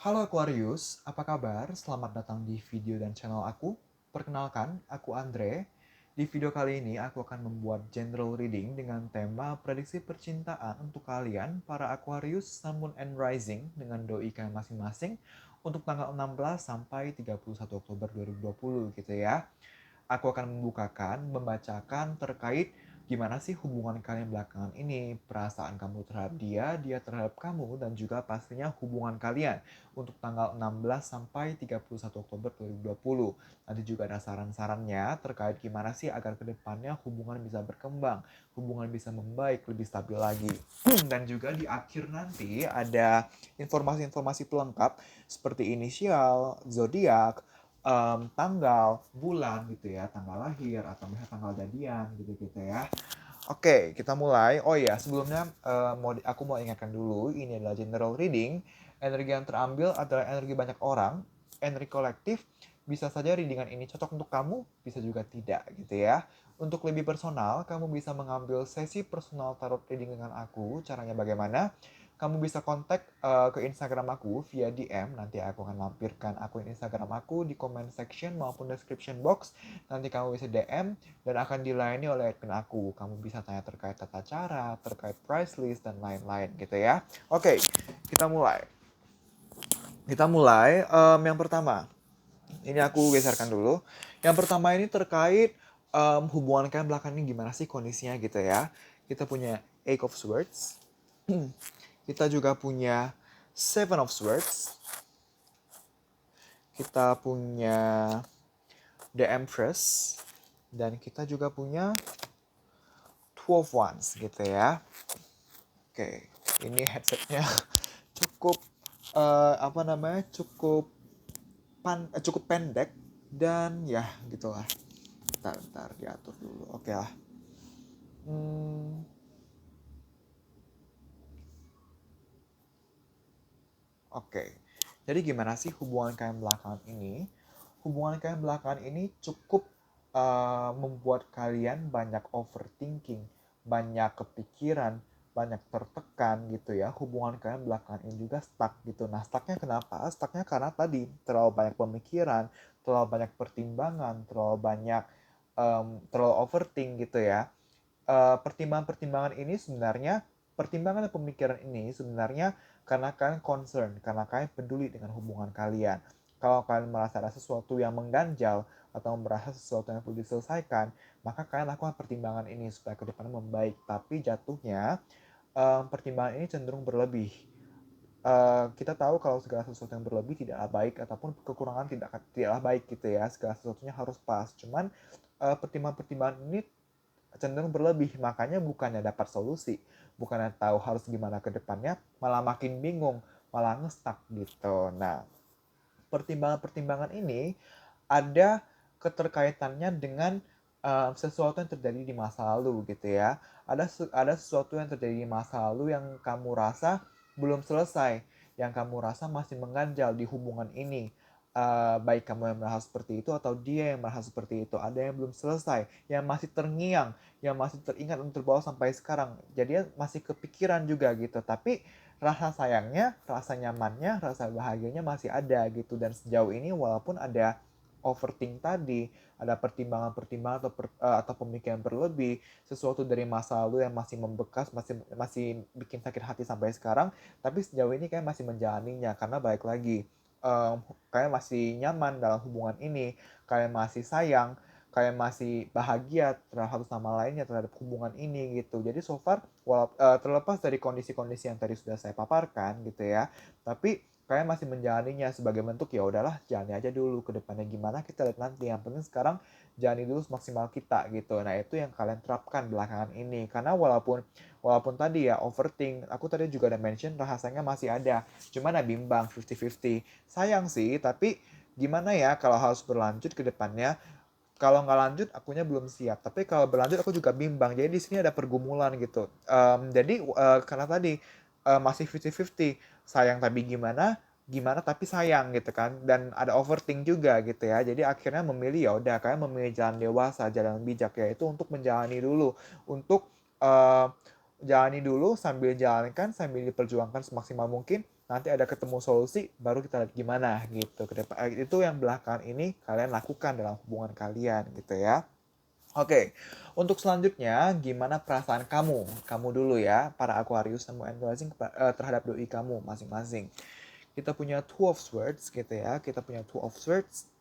Halo Aquarius, apa kabar? Selamat datang di video dan channel aku. Perkenalkan, aku Andre. Di video kali ini aku akan membuat general reading dengan tema prediksi percintaan untuk kalian, para Aquarius, Sun, Moon, and Rising dengan doi kalian masing-masing untuk tanggal 16 sampai 31 Oktober 2020 gitu ya. Aku akan membacakan terkait gimana sih hubungan kalian belakangan ini, perasaan kamu terhadap dia, dia terhadap kamu, dan juga pastinya hubungan kalian untuk tanggal 16 sampai 31 Oktober 2020. Nanti juga ada saran-sarannya terkait gimana sih agar kedepannya hubungan bisa berkembang, hubungan bisa membaik, lebih stabil lagi. Dan juga di akhir nanti ada informasi-informasi pelengkap seperti inisial, zodiak, tanggal, bulan gitu ya, tanggal lahir atau misalnya tanggal jadian gitu-gitu ya. Oke, kita mulai. Oh iya, sebelumnya aku mau ingatkan dulu, ini adalah general reading. Energi yang terambil adalah energi banyak orang, energi kolektif. Bisa saja readingan ini cocok untuk kamu, bisa juga tidak gitu ya. Untuk lebih personal, kamu bisa mengambil sesi personal tarot reading dengan aku. Caranya bagaimana? Kamu bisa kontak ke Instagram aku via DM. Nanti aku akan lampirkan akun Instagram aku di comment section maupun description box. Nanti kamu bisa DM dan akan dilayani oleh admin aku. Kamu bisa tanya terkait tata cara, terkait price list, dan lain-lain gitu ya. Oke, kita mulai. Yang pertama. Ini aku geserkan dulu. Yang pertama ini terkait hubungan kalian belakang ini gimana sih kondisinya gitu ya. Kita punya Eight of Swords. Kita juga punya Seven of Swords. Kita punya The Empress. Dan kita juga punya Two of Wands gitu ya. Oke, ini headsetnya cukup cukup pendek dan ya gitulah. Bentar diatur dulu. Oke lah. Hmm, Oke. Jadi gimana sih hubungan kalian belakangan ini? Hubungan kalian belakangan ini cukup membuat kalian banyak overthinking, banyak kepikiran, banyak tertekan gitu ya. Hubungan kalian belakangan ini juga stuck gitu. Nah, stucknya kenapa? Stucknya karena tadi terlalu banyak pemikiran, terlalu banyak pertimbangan, terlalu overthink gitu ya. Pertimbangan-pertimbangan ini sebenarnya pertimbangan dan pemikiran ini sebenarnya karena kalian concern, karena kalian peduli dengan hubungan kalian. Kalau kalian merasa ada sesuatu yang mengganjal atau merasa sesuatu yang perlu diselesaikan, maka kalian lakukan pertimbangan ini supaya kedepannya membaik. Tapi jatuhnya pertimbangan ini cenderung berlebih. Kita tahu kalau segala sesuatu yang berlebih tidaklah baik ataupun kekurangan tidaklah baik gitu ya. Segala sesuatunya harus pas. Cuman pertimbangan-pertimbangan ini cenderung berlebih, makanya bukannya dapat solusi, bukannya tahu harus gimana ke depannya, malah makin bingung, malah ngestak gitu. Nah, pertimbangan-pertimbangan ini ada keterkaitannya dengan sesuatu yang terjadi di masa lalu gitu ya. Ada sesuatu yang terjadi di masa lalu yang kamu rasa belum selesai, yang kamu rasa masih mengganjal di hubungan ini. Baik kamu yang merasa seperti itu atau dia yang merasa seperti itu, ada yang belum selesai, yang masih terngiang, yang masih teringat dan terbawa sampai sekarang. Jadi masih kepikiran juga gitu. Tapi rasa sayangnya, rasa nyamannya, rasa bahagianya masih ada gitu. Dan sejauh ini walaupun ada overthink tadi, ada pertimbangan-pertimbangan atau pemikiran berlebih, sesuatu dari masa lalu yang masih membekas, masih masih bikin sakit hati sampai sekarang, tapi sejauh ini kayak masih menjalaninya karena balik lagi kayak masih nyaman dalam hubungan ini, kayak masih sayang, kayak masih bahagia terhadap satu sama lainnya terhadap hubungan ini gitu. Jadi so far terlepas dari kondisi-kondisi yang tadi sudah saya paparkan gitu ya, tapi kayak masih menjalaninya sebagai bentuk ya udahlah jalani aja dulu, ke depannya gimana kita lihat nanti, yang penting sekarang jalani dulu semaksimal kita gitu. Nah, itu yang kalian terapkan belakangan ini, karena walaupun walaupun tadi ya overthink, aku tadi juga ada mention rasanya masih ada, cuman ada bimbang 50-50. Sayang sih, tapi gimana ya kalau harus berlanjut ke depannya. Kalau nggak lanjut akunya belum siap, tapi kalau berlanjut aku juga bimbang, jadi di sini ada pergumulan gitu. Jadi karena tadi masih 50-50, sayang tapi gimana, gimana tapi sayang gitu kan, dan ada overthink juga gitu ya. Jadi akhirnya memilih ya udah kayak memilih jalan dewasa, jalan bijak, yaitu untuk menjalani dulu, untuk jalani dulu sambil jalankan, sambil diperjuangkan semaksimal mungkin, nanti ada ketemu solusi, baru kita lihat gimana gitu. Itu yang belakangan ini kalian lakukan dalam hubungan kalian gitu ya. Oke, untuk selanjutnya gimana perasaan kamu? Kamu dulu ya, para Aquarius yang mau analyzing terhadap doi kamu masing-masing. Kita punya Two of Swords gitu ya, kita punya Two of Swords,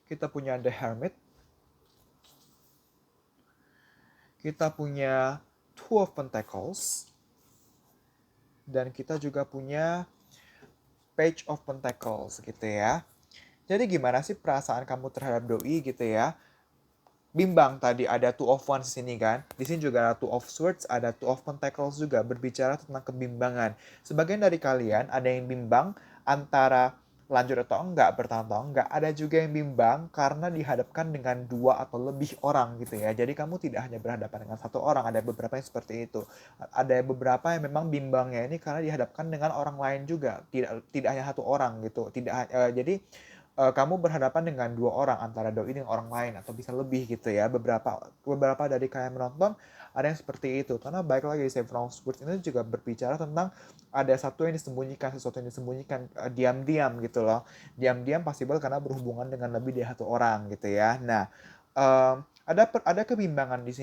kita punya The Hermit, kita punya Two of Pentacles, dan kita juga punya Page of Pentacles gitu ya. Jadi gimana sih perasaan kamu terhadap doi gitu ya? Bimbang tadi ada Two of Wands di sini kan. Di sini juga ada Two of Swords, ada Two of Pentacles juga berbicara tentang kebimbangan. Sebagian dari kalian ada yang bimbang antara lanjut atau enggak, bertahan atau enggak. Ada juga yang bimbang karena dihadapkan dengan dua atau lebih orang gitu ya. Jadi kamu tidak hanya berhadapan dengan satu orang, ada beberapa yang seperti itu. Ada beberapa yang memang bimbangnya ini karena dihadapkan dengan orang lain juga, tidak hanya satu orang gitu. Jadi kamu berhadapan dengan dua orang antara doi dengan orang lain atau bisa lebih gitu ya. Beberapa dari kalian menonton ada yang seperti itu, karena baik lagi Seven of Swords ini juga berbicara tentang ada sesuatu yang disembunyikan diam-diam gitu loh, diam-diam possible karena berhubungan dengan lebih dari satu orang gitu ya. Nah, ada kebimbangan di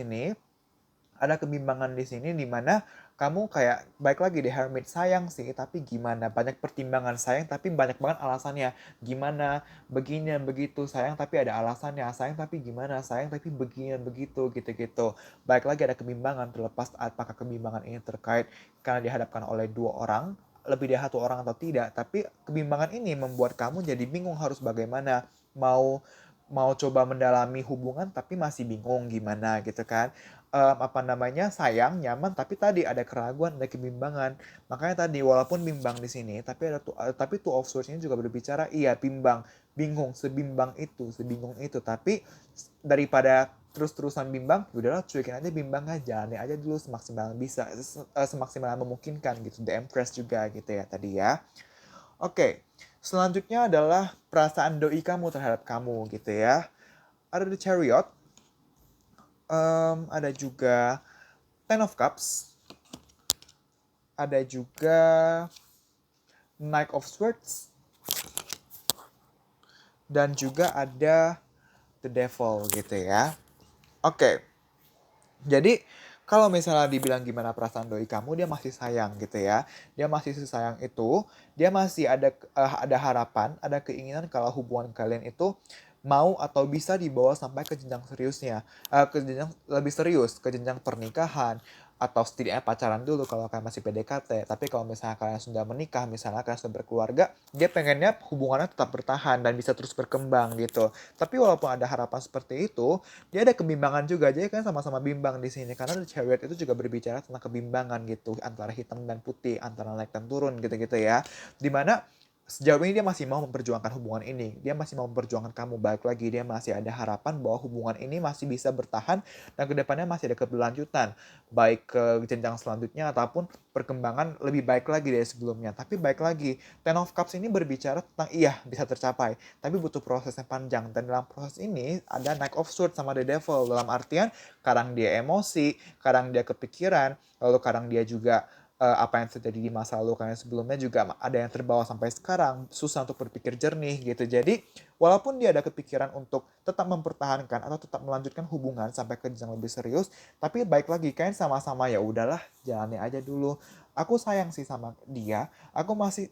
sini, di mana kamu kayak baik lagi di Hermit, sayang sih tapi gimana, banyak pertimbangan, sayang tapi banyak banget alasannya, gimana begini dan begitu, sayang tapi ada alasannya, sayang tapi gimana, sayang tapi begini dan begitu gitu-gitu. Baik lagi ada kebimbangan, terlepas apakah kebimbangan ini terkait karena dihadapkan oleh dua orang, lebih dari satu orang atau tidak, tapi kebimbangan ini membuat kamu jadi bingung harus bagaimana, mau mau coba mendalami hubungan tapi masih bingung gimana gitu kan. Sayang, nyaman, tapi tadi ada keraguan, ada kebimbangan. Makanya tadi walaupun bimbang di sini, tapi Two of Swords ini juga berbicara, iya bimbang, bingung, sebingung itu. Tapi daripada terus-terusan bimbang, udahlah cuekin aja bimbangnya, jalani aja dulu semaksimal yang bisa, semaksimal yang memungkinkan gitu. The Empress juga gitu ya tadi ya. Oke, selanjutnya adalah perasaan doi kamu terhadap kamu gitu ya. Ada The Chariot, ada juga Ten of Cups, ada juga Knight of Swords, dan juga ada The Devil gitu ya. Oke, jadi kalau misalnya dibilang gimana perasaan doi kamu, dia masih sayang gitu ya. Dia masih sayang itu, dia masih ada harapan, ada keinginan kalau hubungan kalian itu mau atau bisa dibawa sampai ke jenjang seriusnya, ke jenjang lebih serius, ke jenjang pernikahan, atau setidaknya pacaran dulu kalau kalian masih PDKT. Tapi kalau misalnya kalian sudah menikah, misalnya kalian sudah berkeluarga, dia pengennya hubungannya tetap bertahan dan bisa terus berkembang gitu. Tapi walaupun ada harapan seperti itu, dia ada kebimbangan juga. Jadi kan sama-sama bimbang di sini karena The Chariot itu juga berbicara tentang kebimbangan gitu, antara hitam dan putih, antara naik dan turun gitu-gitu ya. Dimana sejauh ini dia masih mau memperjuangkan hubungan ini, dia masih mau memperjuangkan kamu, balik lagi dia masih ada harapan bahwa hubungan ini masih bisa bertahan dan kedepannya masih ada keberlanjutan, baik ke jenjang selanjutnya ataupun perkembangan lebih baik lagi dari sebelumnya. Tapi baik lagi, Ten of Cups ini berbicara tentang iya bisa tercapai, tapi butuh proses yang panjang, dan dalam proses ini ada Knight of Swords sama The Devil, dalam artian kadang dia emosi, kadang dia kepikiran, lalu kadang dia juga apa yang terjadi di masa lalu karena sebelumnya juga ada yang terbawa sampai sekarang, susah untuk berpikir jernih gitu. Jadi walaupun dia ada kepikiran untuk tetap mempertahankan atau tetap melanjutkan hubungan sampai ke jenjang lebih serius, tapi baik lagi kan sama-sama ya udahlah jalani aja dulu. Aku sayang sih sama dia, aku masih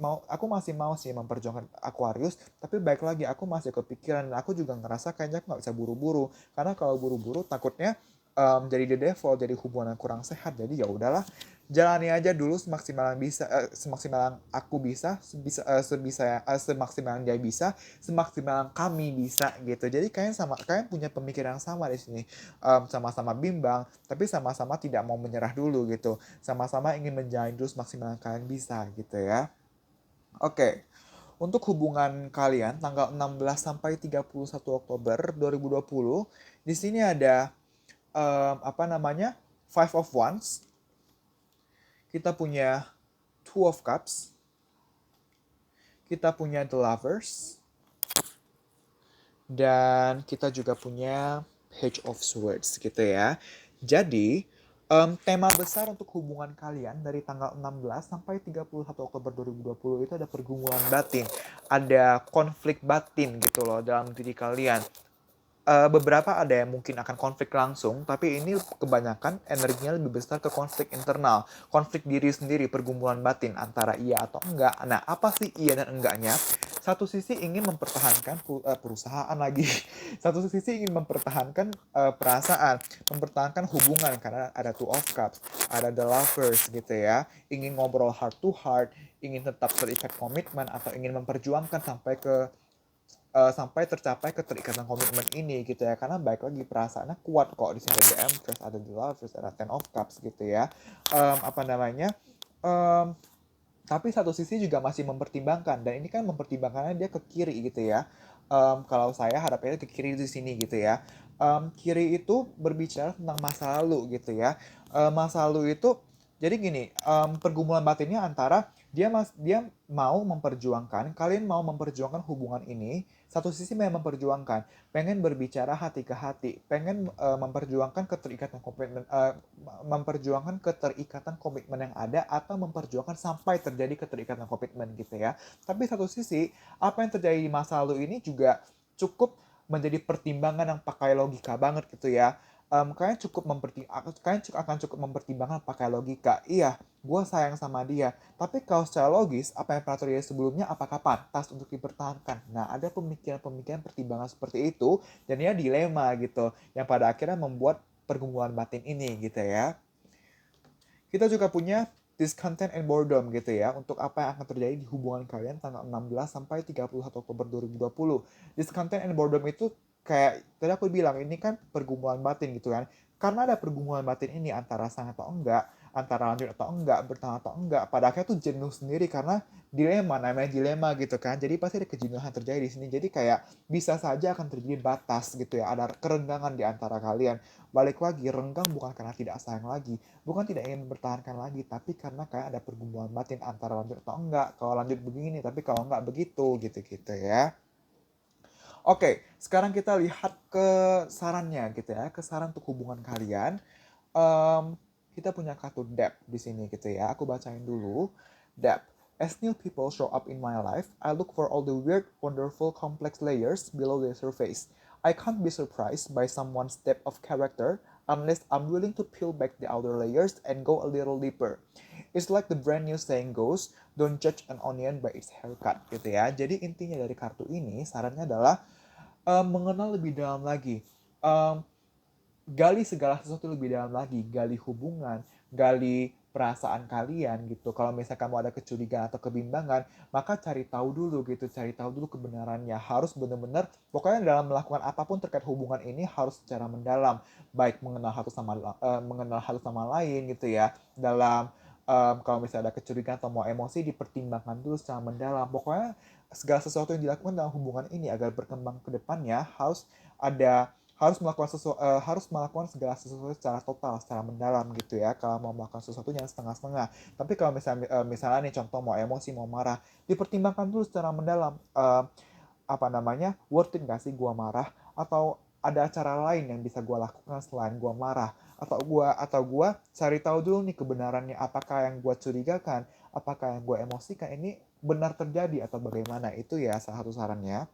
mau sih memperjuangkan Aquarius, tapi baik lagi aku masih kepikiran dan aku juga ngerasa kayaknya aku nggak bisa buru-buru, karena kalau buru-buru takutnya jadi the devil, jadi hubungan yang kurang sehat. Jadi ya udahlah, jalani aja dulu semaksimal yang bisa, semaksimal yang aku bisa, semaksimal yang dia bisa, semaksimal yang kami bisa gitu. Jadi kalian punya pemikiran yang sama di sini. Sama-sama bimbang, tapi sama-sama tidak mau menyerah dulu gitu. Sama-sama ingin menjalani dulu semaksimal yang kalian bisa gitu ya. Oke. Untuk hubungan kalian tanggal 16 sampai 31 Oktober 2020, di sini ada Five of Wands, kita punya Two of Cups, kita punya The Lovers, dan kita juga punya Page of Swords gitu ya. Jadi Tema besar untuk hubungan kalian dari tanggal 16 sampai 31 Oktober 2020 itu ada pergumulan batin, ada konflik batin gitu loh dalam diri kalian. Beberapa ada yang mungkin akan konflik langsung, tapi ini kebanyakan energinya lebih besar ke konflik internal, konflik diri sendiri, pergumulan batin antara iya atau enggak. Nah, apa sih iya dan enggaknya? Satu sisi ingin mempertahankan perusahaan lagi, satu sisi ingin mempertahankan perasaan, mempertahankan hubungan karena ada Two of Cups, ada The Lovers gitu ya, ingin ngobrol heart to heart, ingin tetap terikat komitmen atau ingin memperjuangkan sampai tercapai keterikatan komitmen ini gitu ya, karena baik lagi perasaannya kuat kok. Di sini ada The Empress, ada The Lovers, ada Ten of Cups gitu ya. Apa namanya, um, tapi satu sisi juga masih mempertimbangkan, dan ini kan mempertimbangkannya dia ke kiri gitu ya. Kalau saya hadapnya ke kiri di sini gitu ya. Kiri itu berbicara tentang masa lalu gitu ya. Masa lalu itu jadi gini, pergumulan batinnya antara dia mau memperjuangkan, kalian mau memperjuangkan hubungan ini. Satu sisi memang memperjuangkan, pengen berbicara hati ke hati, pengen memperjuangkan keterikatan komitmen yang ada, atau memperjuangkan sampai terjadi keterikatan komitmen gitu ya. Tapi satu sisi, apa yang terjadi di masa lalu ini juga cukup menjadi pertimbangan yang pakai logika banget gitu ya. Kalian akan cukup mempertimbangkan pakai logika. Iya, gue sayang sama dia. Tapi kalau secara logis, apa yang pernah terjadi sebelumnya, apakah pantas untuk dipertahankan? Nah, ada pemikiran-pemikiran pertimbangan seperti itu, dan ya dilema gitu, yang pada akhirnya membuat pergumulan batin ini gitu ya. Kita juga punya discontent and boredom gitu ya, untuk apa yang akan terjadi di hubungan kalian tanggal 16 sampai 31 Oktober 2020. Discontent and boredom itu kayak tadi aku bilang, ini kan pergumulan batin gitu kan. Karena ada pergumulan batin ini antara sang atau enggak, antara lanjut atau enggak, bertahan atau enggak, pada akhirnya tuh jenuh sendiri karena dilema, namanya dilema gitu kan. Jadi pasti ada kejenuhan terjadi di sini. Jadi kayak bisa saja akan terjadi batas gitu ya, ada kerenggangan di antara kalian. Balik lagi, renggang bukan karena tidak sayang lagi, bukan tidak ingin mempertahankan lagi, tapi karena kayak ada pergumulan batin antara lanjut atau enggak. Kalau lanjut begini, tapi kalau enggak begitu, gitu-gitu ya. Oke, sekarang kita lihat ke sarannya gitu ya, ke saran untuk hubungan kalian. Kita punya kartu depth di sini gitu ya. Aku bacain dulu. Depth. As new people show up in my life, I look for all the weird, wonderful, complex layers below the surface. I can't be surprised by someone's depth of character unless I'm willing to peel back the outer layers and go a little deeper. It's like the brand new saying goes, don't judge an onion by its haircut gitu ya. Jadi intinya dari kartu ini, sarannya adalah mengenal lebih dalam lagi. Um, Gali segala sesuatu lebih dalam lagi, gali hubungan, gali perasaan kalian gitu. Kalau misalnya kamu ada kecurigaan atau kebimbangan, maka cari tahu dulu gitu, cari tahu dulu kebenarannya. Harus benar-benar, pokoknya dalam melakukan apapun terkait hubungan ini harus secara mendalam, baik mengenal satu sama lain gitu ya. Dalam kalau misalnya ada kecurigaan atau mau emosi, dipertimbangkan dulu secara mendalam. Pokoknya segala sesuatu yang dilakukan dalam hubungan ini agar berkembang ke depannya ada harus melakukan segala sesuatu secara total, secara mendalam gitu ya. Kalau mau melakukan sesuatu yang setengah-setengah. Tapi kalau misalnya nih contoh mau emosi, mau marah, dipertimbangkan dulu secara mendalam. Apa namanya, worth it gak sih gua marah, atau ada cara lain yang bisa gua lakukan selain gua marah, atau gua cari tahu dulu nih kebenarannya, apakah yang gua curigakan, apakah yang gua emosikan ini benar terjadi atau bagaimana. Itu ya salah satu sarannya.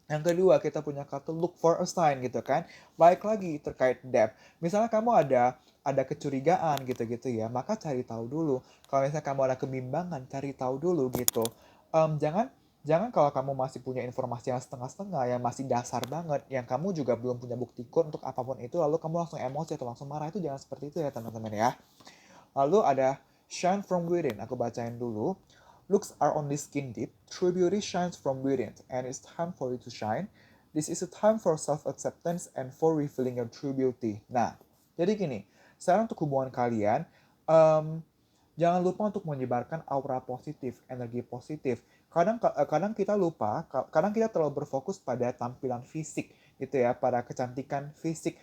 Yang kedua, kita punya kartu look for a sign gitu kan. Baik lagi terkait depth. Misalnya kamu ada kecurigaan gitu-gitu ya, maka cari tahu dulu. Kalau misalnya kamu ada kebimbangan, cari tahu dulu gitu. Jangan jangan kalau kamu masih punya informasi yang setengah-setengah, yang masih dasar banget, yang kamu juga belum punya bukti kuat untuk apapun itu, lalu kamu langsung emosi atau langsung marah, itu jangan seperti itu ya teman-teman ya. Lalu ada shine from within. Aku bacain dulu. Looks are only skin deep. True beauty shines from within, and it's time for you to shine. This is a time for self-acceptance and for revealing your true beauty. Nah, jadi gini, sekarang untuk hubungan kalian, um, jangan lupa untuk menyebarkan aura positif, energi positif. Kadang kita lupa, kadang kita terlalu berfokus pada tampilan fisik gitu ya, pada kecantikan fisik.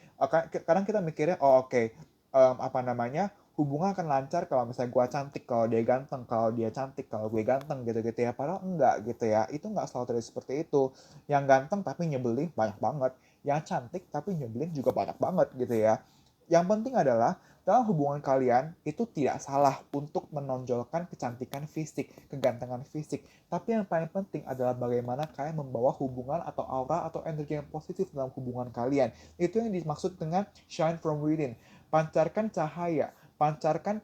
Kadang kita mikirnya, oh oke, apa namanya, hubungan akan lancar kalau misalnya gue cantik, kalau dia ganteng, kalau dia cantik, kalau gue ganteng gitu-gitu ya. Padahal enggak gitu ya. Itu enggak selalu terjadi seperti itu. Yang ganteng tapi nyebelin banyak banget. Yang cantik tapi nyebelin juga banyak banget gitu ya. Yang penting adalah dalam hubungan kalian itu tidak salah untuk menonjolkan kecantikan fisik, kegantengan fisik. Tapi yang paling penting adalah bagaimana kalian membawa hubungan atau aura atau energi yang positif dalam hubungan kalian. Itu yang dimaksud dengan shine from within. Pancarkan cahaya, pancarkan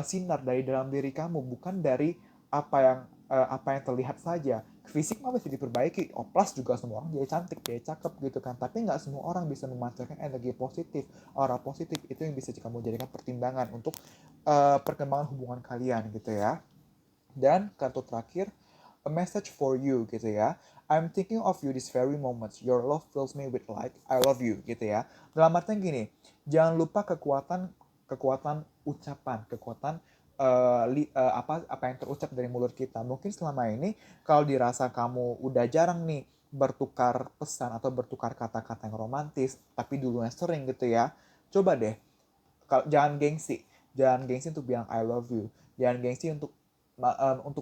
sinar dari dalam diri kamu, bukan dari apa yang terlihat saja. Fisik mah bisa diperbaiki, oplas juga semua orang jadi cantik, jadi cakep gitu kan. Tapi nggak semua orang bisa memancarkan energi positif, aura positif. Itu yang bisa kamu jadikan pertimbangan untuk perkembangan hubungan kalian gitu ya. Dan kartu terakhir, a message for you gitu ya. I'm thinking of you this very moment. Your love fills me with light. I love you gitu ya. Dalam artian gini, jangan lupa kekuatan ucapan, kekuatan apa yang terucap dari mulut kita. Mungkin selama ini kalau dirasa kamu udah jarang nih bertukar pesan atau bertukar kata-kata yang romantis, tapi dulunya sering gitu ya. Coba deh, jangan gengsi untuk bilang I love you, jangan gengsi untuk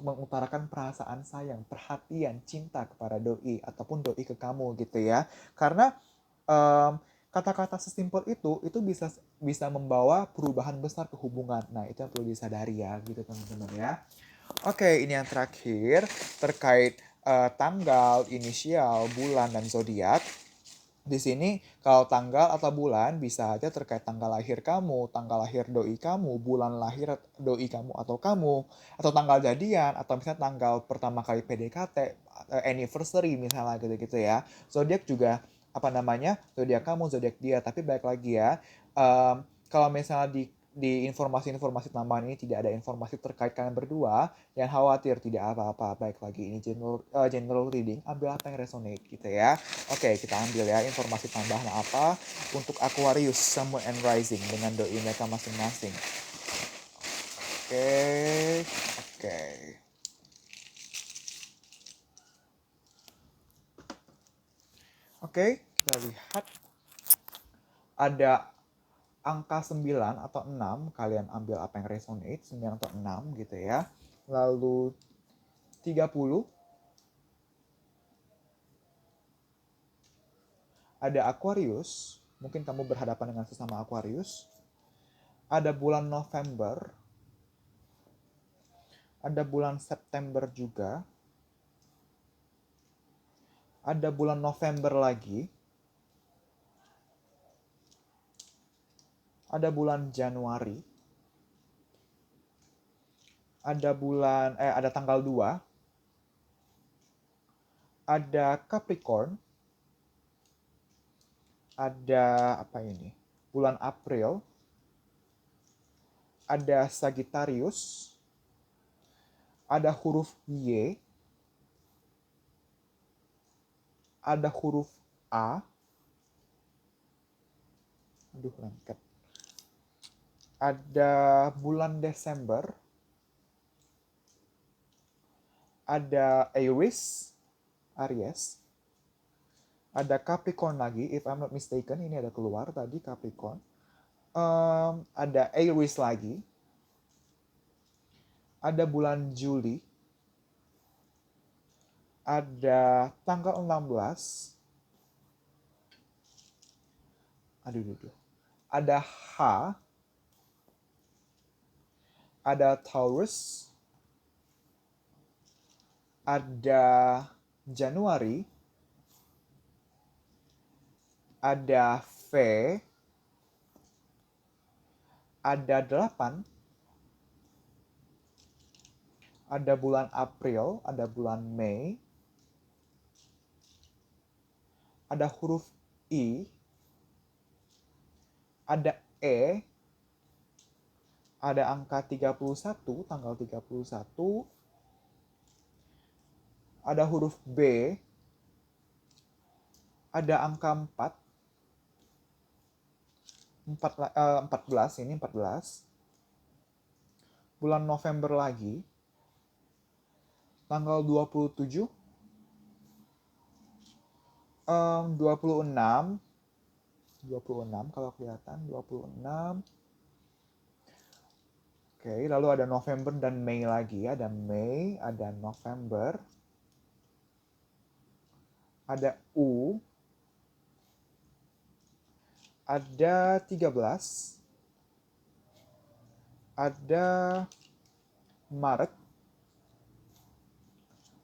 mengutarakan perasaan sayang, perhatian, cinta kepada doi ataupun doi ke kamu gitu ya. Karena um, kata-kata sesimpel itu bisa membawa perubahan besar ke hubungan. Nah, itu yang perlu disadari ya gitu teman-teman ya. Oke, ini yang terakhir terkait tanggal, inisial, bulan dan zodiak. Di sini kalau tanggal atau bulan bisa aja terkait tanggal lahir kamu, tanggal lahir doi kamu, bulan lahir doi kamu, atau tanggal jadian, atau misalnya tanggal pertama kali PDKT, anniversary misalnya gitu-gitu ya. Zodiak juga apa namanya, zodiak kamu, zodiak dia, tapi baik lagi ya. Kalau misalnya di informasi-informasi tambahan ini tidak ada informasi terkait kalian berdua, yang khawatir tidak apa-apa. Baik lagi ini general reading, ambil apa yang resonate gitu ya. Oke, kita ambil ya informasi tambahan apa untuk Aquarius, Sun, Moon, and Rising dengan doi mereka masing-masing. Oke, oke. Oke, kita lihat ada angka 9 atau 6, kalian ambil apa yang resonate, 9 atau 6 gitu ya. Lalu 30, ada Aquarius, mungkin kamu berhadapan dengan sesama Aquarius. Ada bulan November, ada bulan September juga, ada bulan November lagi, ada bulan Januari, ada tanggal 2, ada Capricorn, ada apa ini? Bulan April, ada Sagittarius, ada huruf Y, ada huruf A, aduh lengket. Ada bulan Desember, ada Aries, ada Capricorn lagi, if I'm not mistaken, ini ada keluar tadi Capricorn. Ada Aries lagi, ada bulan Juli, ada tanggal 16, ada H, ada Taurus, ada Januari, ada V, ada 8, ada bulan April, ada bulan Mei, ada huruf I, ada E, ada angka 31, tanggal 31, ada huruf B, ada angka 14, ini 14. Bulan November lagi, tanggal 27, 26 kalau kelihatan 26. Oke, lalu ada November dan Mei lagi, ada Mei, ada November, ada U, ada 13, ada Maret,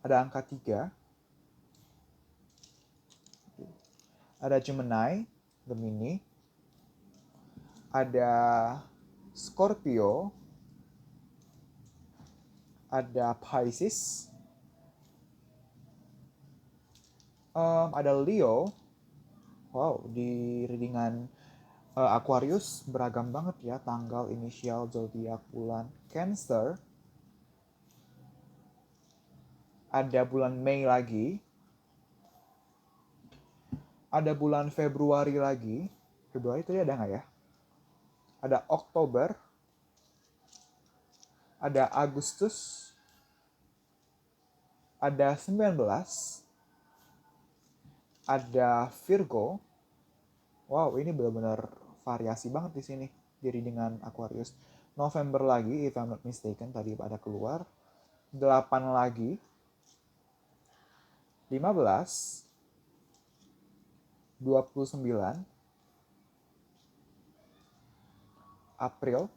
ada angka 3, ada Gemini, ada Scorpio, ada Pisces, ada Leo. Wow, di readingan Aquarius beragam banget ya, tanggal, inisial, zodiak, bulan. Cancer, ada bulan Mei lagi, ada bulan Februari lagi. Februari tadi ada nggak ya? Ada Oktober, ada Agustus, ada 19, ada Virgo. Wow, ini benar-benar variasi banget di sini, diri dengan Aquarius. November lagi, if I'm not mistaken, tadi ada keluar. 8 lagi, 15, 29, April,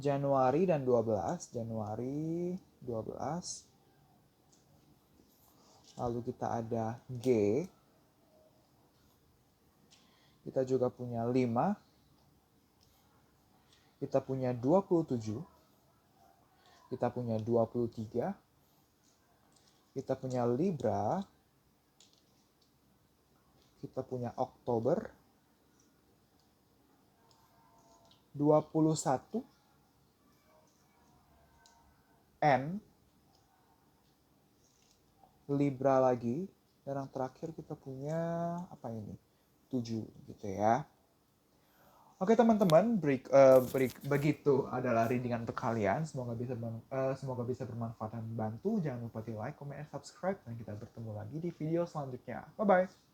Januari dan 12, Januari 12. Lalu kita ada G. Kita juga punya 5. Kita punya 27. Kita punya 23. Kita punya Libra. Kita punya Oktober. 21. N. Libra lagi. Dan yang terakhir kita punya apa ini? 7 gitu ya. Oke teman-teman, begitu adalah readingan untuk kalian. Semoga bisa bermanfaat dan membantu. Jangan lupa di like, comment, and subscribe. Dan kita bertemu lagi di video selanjutnya. Bye-bye.